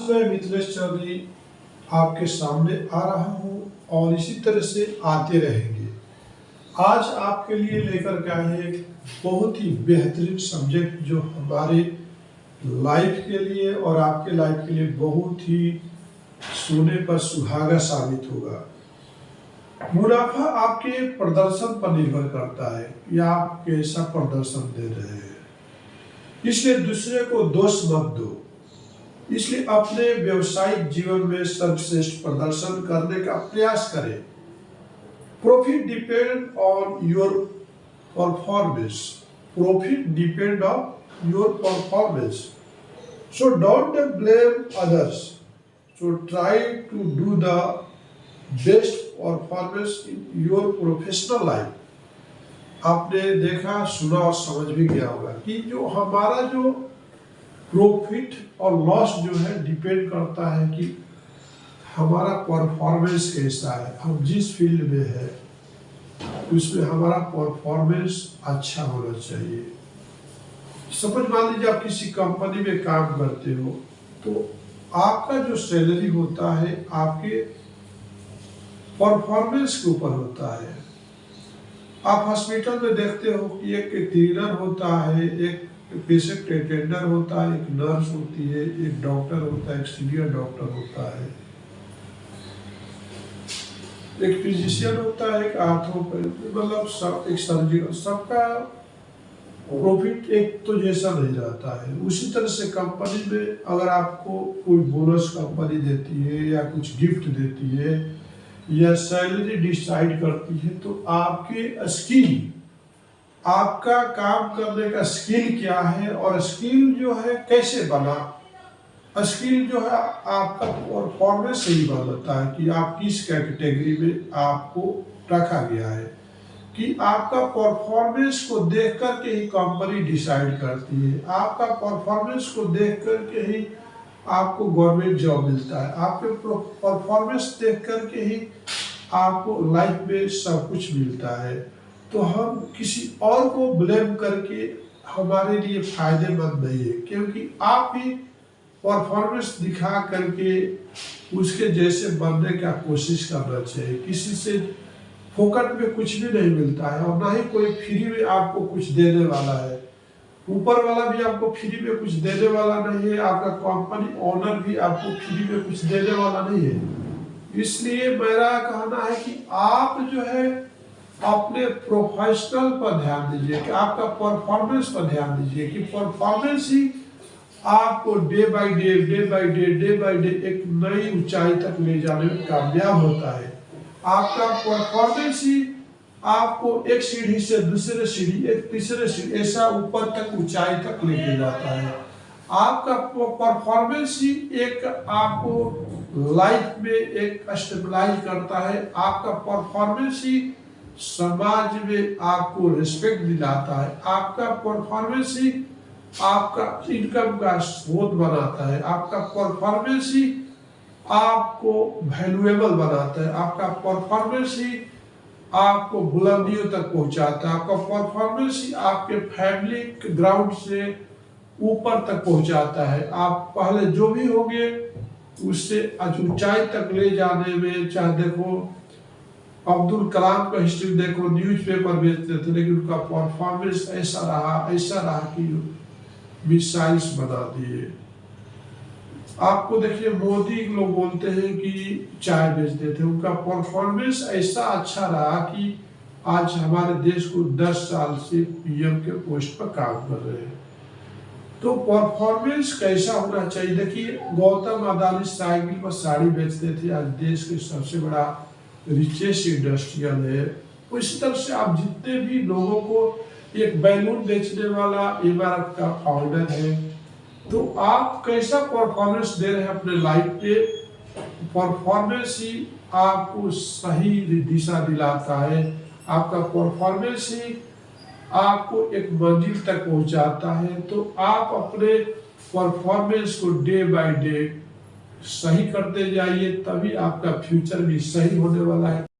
मैं मिथिलेश चौधरी आपके सामने आ रहा हूँ और इसी तरह से आते रहेंगे। आज आपके लिए लेकर के आए एक बहुत ही बेहतरीन सब्जेक्ट जो हमारे लाइफ के लिए और आपके लाइफ के लिए बहुत ही सोने पर सुहागा साबित होगा। मुनाफा आपके प्रदर्शन पर निर्भर करता है कि आप कैसा प्रदर्शन दे रहे हैं, इसलिए दूसरे को दोष मत दो। इसलिए अपने व्यवसायिक जीवन में सर्वश्रेष्ठ प्रदर्शन करने का प्रयास करें। Profit depend on your performance. Profit depend on your performance. So don't blame others. So try to do the best performance in your professional life. आपने देखा, सुना और समझ भी गया होगा कि जो हमारा जो प्रॉफिट और लॉस जो है डिपेंड करता है कि हमारा परफॉर्मेंस कैसा है। हम जिस फील्ड में है उसमें हमारा परफॉर्मेंस अच्छा होना चाहिए। समझ मान लीजिए आप किसी कंपनी में काम करते हो तो आपका जो सैलरी होता है आपके परफॉर्मेंस के ऊपर होता है। आप हॉस्पिटल में देखते हो कि एक क्लीनर होता है, एक पेशेंट अटेंडर होता है, एक नर्स होती है, एक डॉक्टर होता है, एक सीनियर डॉक्टर होता है, एक फिजिशियन होता है, एक आर्थोपेडिस्ट, मतलब एक सर्जन। सबका प्रॉफिट एक तो जैसा नहीं रहता है। उसी तरह से कंपनी में अगर आपको कोई बोनस कंपनी देती है या कुछ गिफ्ट देती है या सैलरी डिसाइड करती है तो आपके स्किल, आपका काम करने का स्किल क्या है और स्किल जो है कैसे बना। स्किल जो है आपका परफॉर्मेंस से ही बताता है कि आप किस कैटेगरी में आपको रखा गया है। कि आपका परफॉर्मेंस को देख करके ही कंपनी डिसाइड करती है। आपका परफॉर्मेंस को देख करके ही आपको गवर्नमेंट जॉब मिलता है। आपके परफॉर्मेंस देख करके ही आपको लाइफ में सब कुछ मिलता है। तो हम किसी और को ब्लेम करके हमारे लिए फायदेमंद नहीं है, क्योंकि आप ही परफॉर्मेंस दिखा करके उसके जैसे बनने का कोशिश करना चाहिए। किसी से फोकट में कुछ भी नहीं मिलता है और ना ही कोई फ्री में आपको कुछ देने वाला है। ऊपर वाला भी आपको फ्री में कुछ देने वाला नहीं है, आपका कंपनी ओनर भी आपको फ्री में कुछ देने वाला नहीं है। इसलिए मेरा कहना है कि आप जो है अपने प्रोफेशनल पर ध्यान दीजिए, कि आपका परफॉर्मेंस पर ध्यान दीजिए कि परफॉर्मेंस ही आपको डे बाय डे एक नई ऊंचाई तक ले जाने में कामयाब होता है। आपका परफॉर्मेंस ही आपको एक सीढ़ी से दूसरे सीढ़ी, एक तीसरे सीढ़ी, ऐसा ऊपर तक ऊंचाई तक लेके जाता है। आपका परफॉर्मेंस ही एक आपको लाइफ में एक स्टेबलाइज करता है। आपका परफॉर्मेंस ही समाज में आपको रिस्पेक्ट दिलाता है। आपका परफॉर्मेंस ही आपका इनकम का स्रोत बनाता है। आपका परफॉर्मेंस ही आपको वैल्यूएबल बनाता है। आपका परफॉर्मेंस ही आपको बुलंदियों तक पहुंचाता है। आपका परफॉर्मेंस ही आपके फैमिली के ग्राउंड से ऊपर तक पहुंचाता है। आप पहले जो भी होंगे उससे ऊंचाई तक ले जाने में, चाहे देखो अब्दुल कलाम का हिस्ट्री देखो, न्यूज़पेपर बेचते थे लेकिन उनका परफॉर्मेंस ऐसा रहा कि मिसाइल्स बना दिए। आपको देखिए मोदी लोग बोलते हैं कि चाय बेचते थे, उनका परफॉर्मेंस ऐसा अच्छा रहा कि आज हमारे देश को 10 साल से पीएम के पोस्ट पर काम कर रहे हैं। तो परफॉर्मेंस कैसा होना चाहिए। देखिए गौतम अदानी साइकिल पर साड़ी बेचते थे, आज देश के सबसे बड़ा रिचेस्ट इंडस्ट्रियल है। इसी तरह से आप जितने भी लोगों को, एक बैलून बेचने वाला इमारत का फाउंडर है, तो आप कैसा परफॉर्मेंस दे रहे हैं अपने लाइफ पे। परफॉर्मेंस ही आपको सही दिशा दिलाता है। आपका परफॉर्मेंस ही आपको एक मंजिल तक पहुंचाता है। तो आप अपने परफॉर्मेंस को डे बाय डे सही करते जाइए, तभी आपका फ्यूचर भी सही होने वाला है।